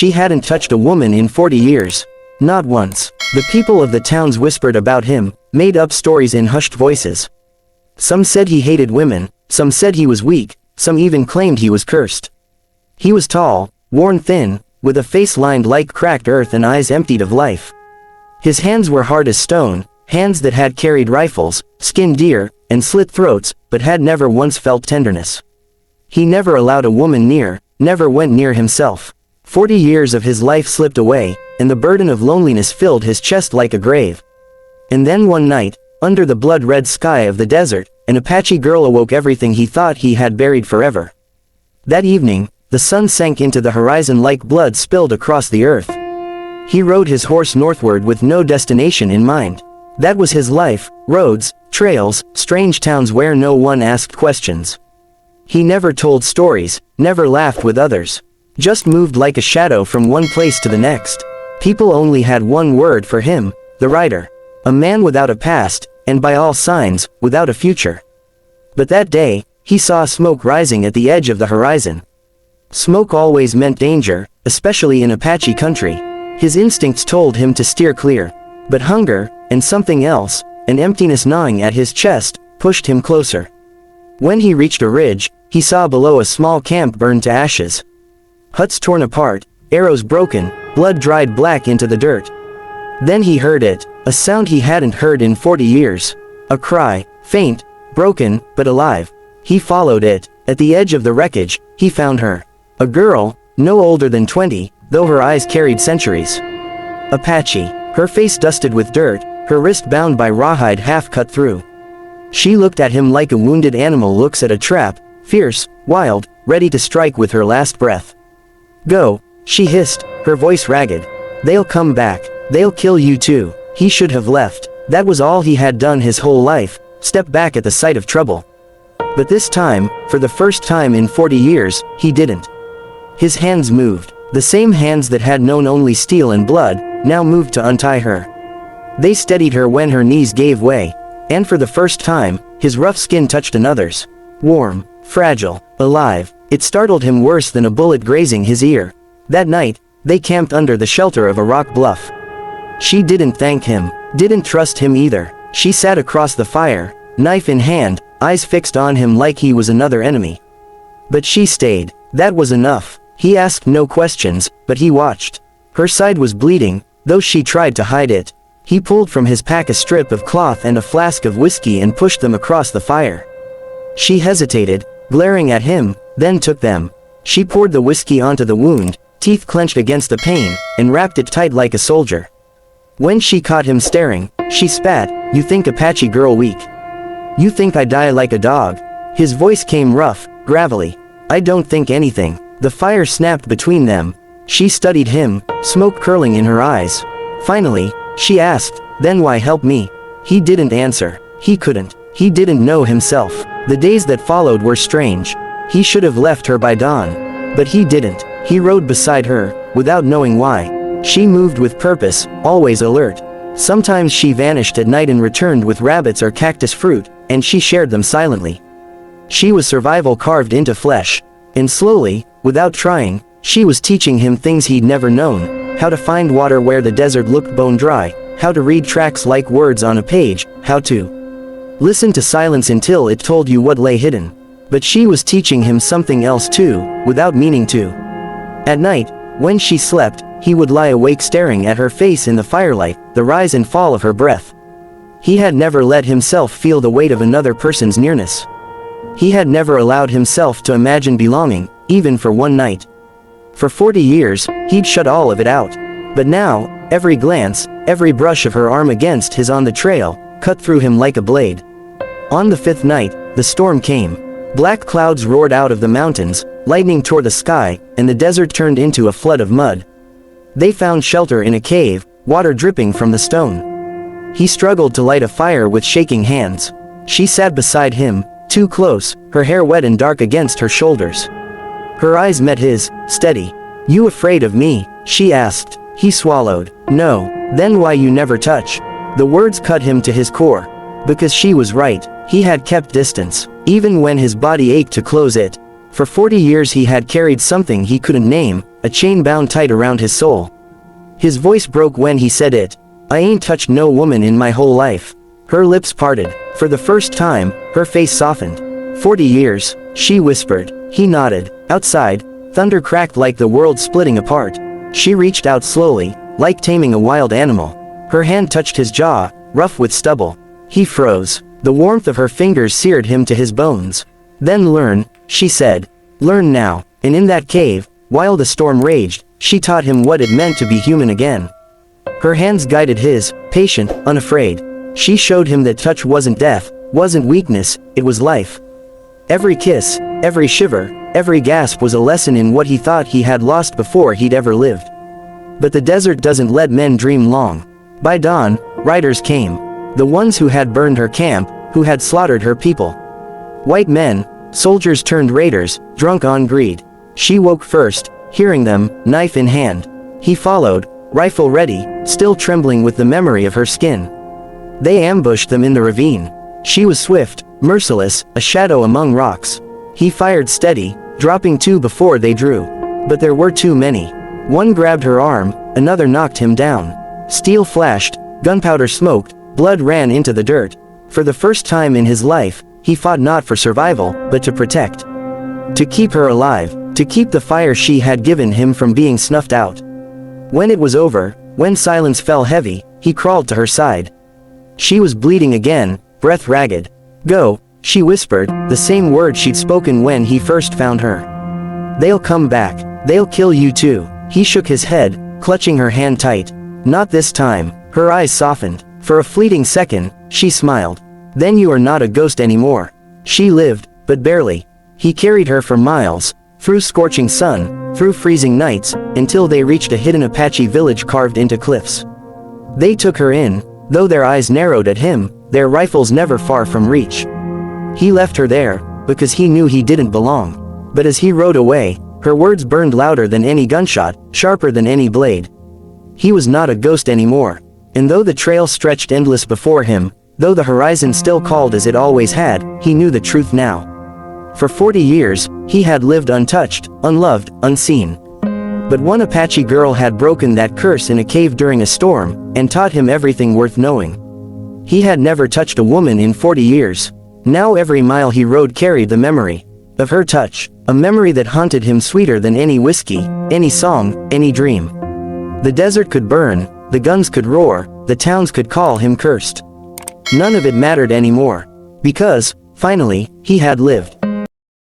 She hadn't touched a woman in 40 years. Not once. The people of the towns whispered about him, made up stories in hushed voices. Some said he hated women, some said he was weak, some even claimed he was cursed. He was tall, worn thin, with a face lined like cracked earth and eyes emptied of life. His hands were hard as stone, hands that had carried rifles, skinned deer, and slit throats, but had never once felt tenderness. He never allowed a woman near, never went near himself. 40 years of his life slipped away, and the burden of loneliness filled his chest like a grave. And then one night, under the blood-red sky of the desert, an Apache girl awoke everything he thought he had buried forever. That evening, the sun sank into the horizon like blood spilled across the earth. He rode his horse northward with no destination in mind. That was his life, roads, trails, strange towns where no one asked questions. He never told stories, never laughed with others. Just moved like a shadow from one place to the next. People only had one word for him, the rider. A man without a past, and by all signs, without a future. But that day, he saw smoke rising at the edge of the horizon. Smoke always meant danger, especially in Apache country. His instincts told him to steer clear. But hunger, and something else, an emptiness gnawing at his chest, pushed him closer. When he reached a ridge, he saw below a small camp burned to ashes. Huts torn apart, arrows broken, blood dried black into the dirt. Then he heard it, a sound he hadn't heard in 40 years. A cry, faint, broken, but alive. He followed it. At the edge of the wreckage, he found her. A girl, no older than 20, though her eyes carried centuries. Apache, her face dusted with dirt, her wrist bound by rawhide half cut through. She looked at him like a wounded animal looks at a trap, fierce, wild, ready to strike with her last breath. "Go," she hissed, her voice ragged. "They'll come back. They'll kill you too." He should have left. That was all he had done his whole life, step back at the sight of trouble. But this time, for the first time in 40 years, he didn't. His hands moved. The same hands that had known only steel and blood, now moved to untie her. They steadied her when her knees gave way. And for the first time, his rough skin touched another's. Warm, fragile, alive. It startled him worse than a bullet grazing his ear. That night, they camped under the shelter of a rock bluff. She didn't thank him, didn't trust him either. She sat across the fire, knife in hand, eyes fixed on him like he was another enemy. But she stayed. That was enough. He asked no questions, but he watched. Her side was bleeding, though she tried to hide it. He pulled from his pack a strip of cloth and a flask of whiskey and pushed them across the fire. She hesitated, glaring at him, then took them. She poured the whiskey onto the wound, teeth clenched against the pain, and wrapped it tight like a soldier. When she caught him staring, she spat, "You think Apache girl weak? You think I die like a dog?" His voice came rough, gravelly. "I don't think anything." The fire snapped between them. She studied him, smoke curling in her eyes. Finally, she asked, "Then why help me?" He didn't answer. He couldn't. He didn't know himself. The days that followed were strange. He should have left her by dawn. But he didn't. He rode beside her, without knowing why. She moved with purpose, always alert. Sometimes she vanished at night and returned with rabbits or cactus fruit, and she shared them silently. She was survival carved into flesh. And slowly, without trying, she was teaching him things he'd never known. How to find water where the desert looked bone dry, how to read tracks like words on a page, how to listen to silence until it told you what lay hidden. But she was teaching him something else too, without meaning to. At night, when she slept, he would lie awake staring at her face in the firelight, the rise and fall of her breath. He had never let himself feel the weight of another person's nearness. He had never allowed himself to imagine belonging, even for one night. For 40 years, he'd shut all of it out. But now, every glance, every brush of her arm against his on the trail, cut through him like a blade. On the 5th night, the storm came. Black clouds roared out of the mountains, lightning tore the sky, and the desert turned into a flood of mud. They found shelter in a cave, water dripping from the stone. He struggled to light a fire with shaking hands. She sat beside him, too close, her hair wet and dark against her shoulders. Her eyes met his, steady. "You afraid of me?" she asked. He swallowed. "No." "Then why you never touch?" The words cut him to his core. Because she was right. He had kept distance, even when his body ached to close it. For 40 years he had carried something he couldn't name, a chain bound tight around his soul. His voice broke when he said it. I ain't touched no woman in my whole life. Her lips parted. For the first time, her face softened. 40 years, she whispered. He nodded. Outside, thunder cracked like the world splitting apart. She reached out slowly, like taming a wild animal. Her hand touched his jaw, rough with stubble. He froze. The warmth of her fingers seared him to his bones. Then learn, she said. Learn now. And in that cave, while the storm raged, she taught him what it meant to be human again. Her hands guided his, patient, unafraid. She showed him that touch wasn't death, wasn't weakness, it was life. Every kiss, every shiver, every gasp was a lesson in what he thought he had lost before he'd ever lived. But the desert doesn't let men dream long. By dawn, riders came. The ones who had burned her camp, who had slaughtered her people. White men, soldiers turned raiders, drunk on greed. She woke first, hearing them, knife in hand. He followed, rifle ready, still trembling with the memory of her skin. They ambushed them in the ravine. She was swift, merciless, a shadow among rocks. He fired steady, dropping two before they drew. But there were too many. One grabbed her arm, another knocked him down. Steel flashed, gunpowder smoked, blood ran into the dirt. For the first time in his life, he fought not for survival, but to protect. To keep her alive, to keep the fire she had given him from being snuffed out. When it was over, when silence fell heavy, he crawled to her side. She was bleeding again, breath ragged. Go, she whispered, the same word she'd spoken when he first found her. They'll come back, they'll kill you too. He shook his head, clutching her hand tight. Not this time. Her eyes softened. For a fleeting second, she smiled. Then you are not a ghost anymore. She lived, but barely. He carried her for miles, through scorching sun, through freezing nights, until they reached a hidden Apache village carved into cliffs. They took her in, though their eyes narrowed at him, their rifles never far from reach. He left her there, because he knew he didn't belong. But as he rode away, her words burned louder than any gunshot, sharper than any blade. He was not a ghost anymore. And though the trail stretched endless before him, though the horizon still called as it always had, he knew the truth now. For 40 years, he had lived untouched, unloved, unseen. But one Apache girl had broken that curse in a cave during a storm, and taught him everything worth knowing. He had never touched a woman in 40 years. Now every mile he rode carried the memory of her touch, a memory that haunted him sweeter than any whiskey, any song, any dream. The desert could burn, the guns could roar, the towns could call him cursed. None of it mattered anymore. Because, finally, he had lived.